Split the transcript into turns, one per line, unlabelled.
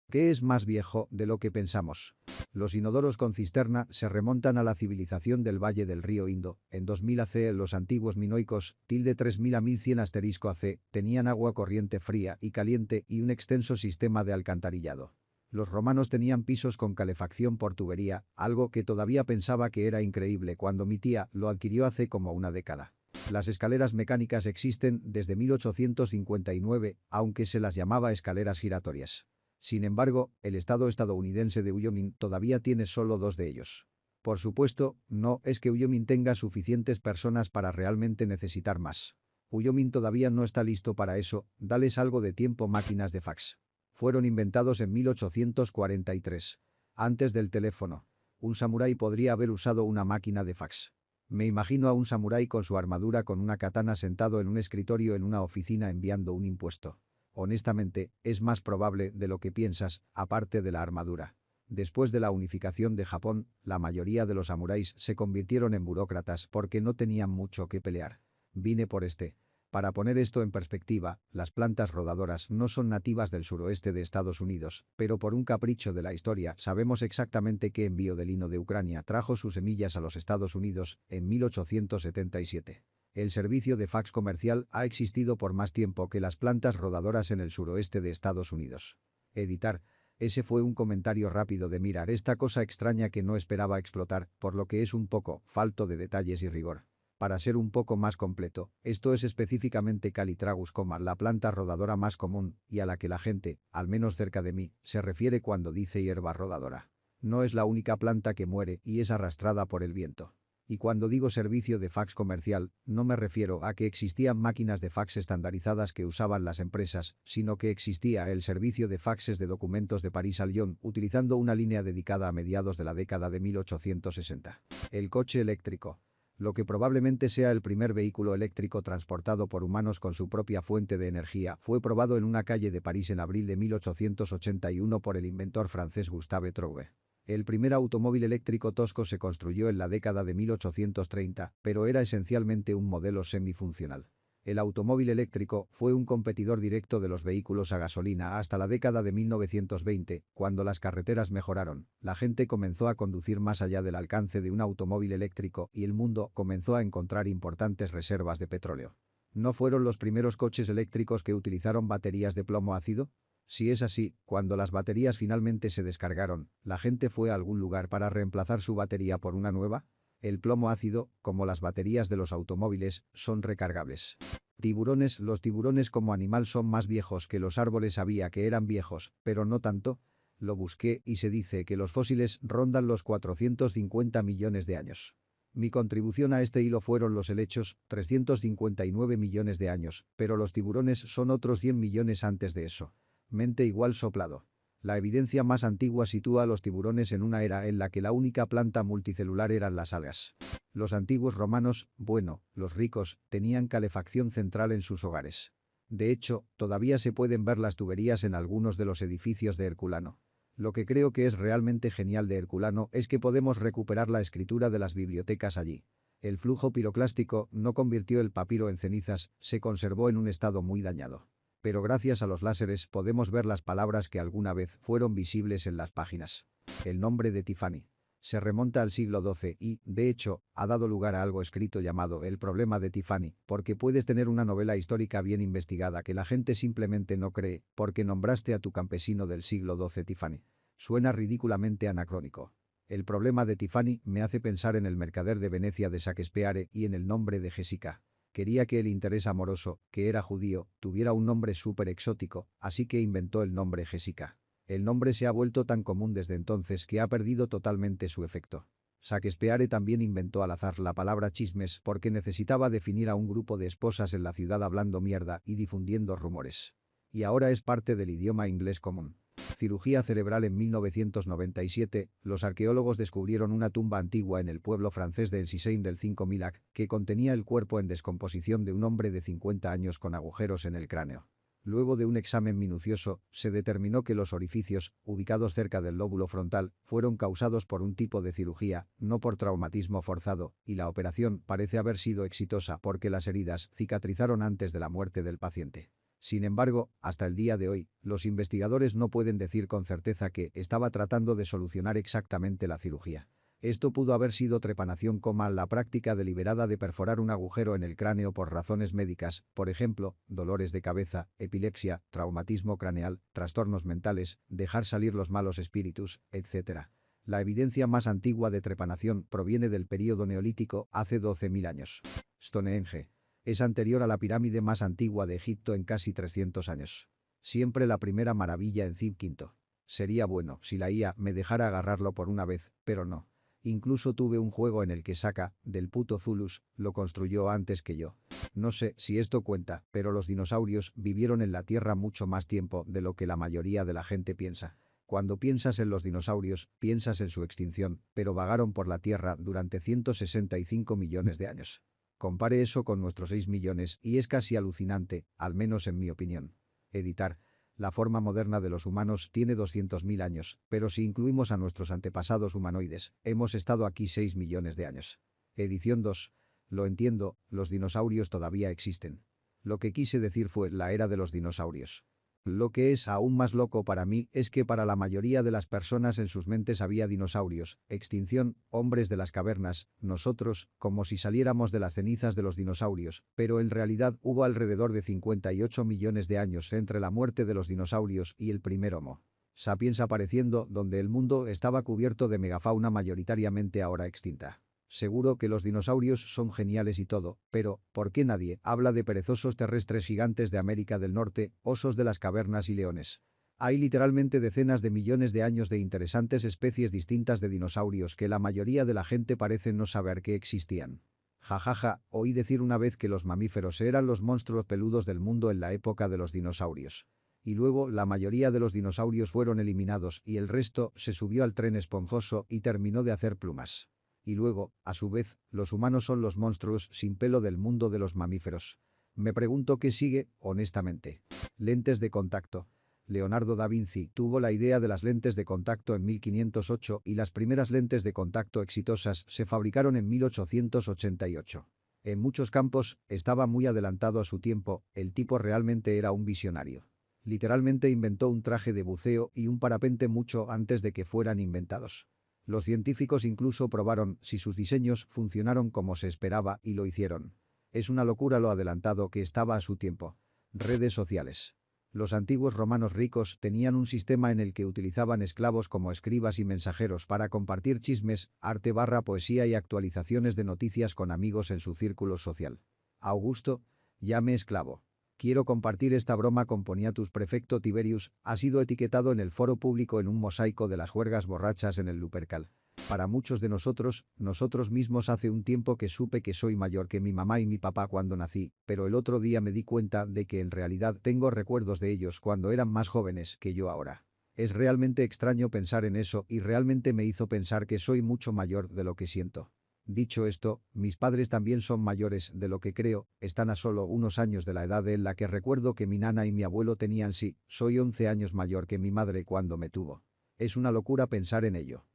¿Qué es más viejo de lo que pensamos? Los inodoros con cisterna se remontan a la civilización del valle del río Indo. En 2000 AC los antiguos minoicos, 3000 a 1100 AC, tenían agua corriente fría y caliente y un extenso sistema de alcantarillado. Los romanos tenían pisos con calefacción por tubería, algo que todavía pensaba que era increíble cuando mi tía lo adquirió hace como una década. Las escaleras mecánicas existen desde 1859, aunque se las llamaba escaleras giratorias. Sin embargo, el estado estadounidense de Wyoming todavía tiene solo 2 de ellos. Por supuesto, no es que Wyoming tenga suficientes personas para realmente necesitar más. Wyoming todavía no está listo para eso, dales algo de tiempo. Máquinas de fax fueron inventados en 1843. Antes del teléfono. Un samurái podría haber usado una máquina de fax. Me imagino a un samurái con su armadura con una katana sentado en un escritorio en una oficina enviando un impuesto. Honestamente, es más probable de lo que piensas, aparte de la armadura. Después de la unificación de Japón, la mayoría de los samuráis se convirtieron en burócratas porque no tenían mucho que pelear. Vine por Para poner esto en perspectiva, las plantas rodadoras no son nativas del suroeste de Estados Unidos, pero por un capricho de la historia sabemos exactamente qué envío de lino de Ucrania trajo sus semillas a los Estados Unidos en 1877. El servicio de fax comercial ha existido por más tiempo que las plantas rodadoras en el suroeste de Estados Unidos. Editar. Ese fue un comentario rápido de mirar esta cosa extraña que no esperaba explotar, por lo que es un poco falto de detalles y rigor. Para ser un poco más completo, esto es específicamente Calitragus, la planta rodadora más común y a la que la gente, al menos cerca de mí, se refiere cuando dice hierba rodadora. No es la única planta que muere y es arrastrada por el viento. Y cuando digo servicio de fax comercial, no me refiero a que existían máquinas de fax estandarizadas que usaban las empresas, sino que existía el servicio de faxes de documentos de París a Lyon, utilizando una línea dedicada a mediados de la década de 1860. El coche eléctrico. Lo que probablemente sea el primer vehículo eléctrico transportado por humanos con su propia fuente de energía fue probado en una calle de París en abril de 1881 por el inventor francés Gustave Trouve. El primer automóvil eléctrico tosco se construyó en la década de 1830, pero era esencialmente un modelo semifuncional. El automóvil eléctrico fue un competidor directo de los vehículos a gasolina hasta la década de 1920, cuando las carreteras mejoraron, la gente comenzó a conducir más allá del alcance de un automóvil eléctrico y el mundo comenzó a encontrar importantes reservas de petróleo. ¿No fueron los primeros coches eléctricos que utilizaron baterías de plomo ácido? Si es así, cuando las baterías finalmente se descargaron, ¿la gente fue a algún lugar para reemplazar su batería por una nueva? El plomo ácido, como las baterías de los automóviles, son recargables. Tiburones. Los tiburones como animal son más viejos que los árboles. Sabía que eran viejos, pero no tanto. Lo busqué y se dice que los fósiles rondan los 450 millones de años. Mi contribución a este hilo fueron los helechos, 359 millones de años, pero los tiburones son otros 100 millones antes de eso. Mente igual soplado. La evidencia más antigua sitúa a los tiburones en una era en la que la única planta multicelular eran las algas. Los antiguos romanos, los ricos, tenían calefacción central en sus hogares. De hecho, todavía se pueden ver las tuberías en algunos de los edificios de Herculano. Lo que creo que es realmente genial de Herculano es que podemos recuperar la escritura de las bibliotecas allí. El flujo piroclástico no convirtió el papiro en cenizas, se conservó en un estado muy dañado. Pero gracias a los láseres podemos ver las palabras que alguna vez fueron visibles en las páginas. El nombre de Tiffany se remonta al siglo XII y, de hecho, ha dado lugar a algo escrito llamado El problema de Tiffany, porque puedes tener una novela histórica bien investigada que la gente simplemente no cree, porque nombraste a tu campesino del siglo XII Tiffany. Suena ridículamente anacrónico. El problema de Tiffany me hace pensar en El mercader de Venecia de Shakespeare y en el nombre de Jessica. Quería que el interés amoroso, que era judío, tuviera un nombre súper exótico, así que inventó el nombre Jessica. El nombre se ha vuelto tan común desde entonces que ha perdido totalmente su efecto. Shakespeare también inventó al azar la palabra chismes porque necesitaba definir a un grupo de esposas en la ciudad hablando mierda y difundiendo rumores. Y ahora es parte del idioma inglés común. Cirugía cerebral. En 1997, los arqueólogos descubrieron una tumba antigua en el pueblo francés de Ensisein del 5000 AC que contenía el cuerpo en descomposición de un hombre de 50 años con agujeros en el cráneo. Luego de un examen minucioso, se determinó que los orificios, ubicados cerca del lóbulo frontal, fueron causados por un tipo de cirugía, no por traumatismo forzado, y la operación parece haber sido exitosa porque las heridas cicatrizaron antes de la muerte del paciente. Sin embargo, hasta el día de hoy, los investigadores no pueden decir con certeza que estaba tratando de solucionar exactamente la cirugía. Esto pudo haber sido trepanación, la práctica deliberada de perforar un agujero en el cráneo por razones médicas, por ejemplo, dolores de cabeza, epilepsia, traumatismo craneal, trastornos mentales, dejar salir los malos espíritus, etc. La evidencia más antigua de trepanación proviene del período neolítico, hace 12.000 años. Stonehenge. Es anterior a la pirámide más antigua de Egipto en casi 300 años. Siempre la primera maravilla en Cib V. Sería bueno si la IA me dejara agarrarlo por una vez, pero no. Incluso tuve un juego en el que Saka, del puto Zulus, lo construyó antes que yo. No sé si esto cuenta, pero los dinosaurios vivieron en la Tierra mucho más tiempo de lo que la mayoría de la gente piensa. Cuando piensas en los dinosaurios, piensas en su extinción, pero vagaron por la Tierra durante 165 millones de años. Compare eso con nuestros 6 millones y es casi alucinante, al menos en mi opinión. Editar. La forma moderna de los humanos tiene 200.000 años, pero si incluimos a nuestros antepasados humanoides, hemos estado aquí 6 millones de años. Edición 2. Lo entiendo, los dinosaurios todavía existen. Lo que quise decir fue la era de los dinosaurios. Lo que es aún más loco para mí es que para la mayoría de las personas en sus mentes había dinosaurios, extinción, hombres de las cavernas, nosotros, como si saliéramos de las cenizas de los dinosaurios, pero en realidad hubo alrededor de 58 millones de años entre la muerte de los dinosaurios y el primer Homo sapiens apareciendo, donde el mundo estaba cubierto de megafauna mayoritariamente ahora extinta. Seguro que los dinosaurios son geniales y todo, pero ¿por qué nadie habla de perezosos terrestres gigantes de América del Norte, osos de las cavernas y leones? Hay literalmente decenas de millones de años de interesantes especies distintas de dinosaurios que la mayoría de la gente parece no saber que existían. Jajaja, oí decir una vez que los mamíferos eran los monstruos peludos del mundo en la época de los dinosaurios. Y luego la mayoría de los dinosaurios fueron eliminados y el resto se subió al tren esponjoso y terminó de hacer plumas. Y luego, a su vez, los humanos son los monstruos sin pelo del mundo de los mamíferos. Me pregunto qué sigue, honestamente. Lentes de contacto. Leonardo da Vinci tuvo la idea de las lentes de contacto en 1508 y las primeras lentes de contacto exitosas se fabricaron en 1888. En muchos campos, estaba muy adelantado a su tiempo, el tipo realmente era un visionario. Literalmente inventó un traje de buceo y un parapente mucho antes de que fueran inventados. Los científicos incluso probaron si sus diseños funcionaron como se esperaba y lo hicieron. Es una locura lo adelantado que estaba a su tiempo. Redes sociales. Los antiguos romanos ricos tenían un sistema en el que utilizaban esclavos como escribas y mensajeros para compartir chismes, arte poesía y actualizaciones de noticias con amigos en su círculo social. Augusto, llame esclavo. Quiero compartir esta broma con Poniatus Prefecto Tiberius, ha sido etiquetado en el foro público en un mosaico de las juergas borrachas en el Lupercal. Para muchos de nosotros mismos hace un tiempo que supe que soy mayor que mi mamá y mi papá cuando nací, pero el otro día me di cuenta de que en realidad tengo recuerdos de ellos cuando eran más jóvenes que yo ahora. Es realmente extraño pensar en eso y realmente me hizo pensar que soy mucho mayor de lo que siento. Dicho esto, mis padres también son mayores de lo que creo, están a solo unos años de la edad en la que recuerdo que mi nana y mi abuelo tenían. Sí, soy 11 años mayor que mi madre cuando me tuvo. Es una locura pensar en ello.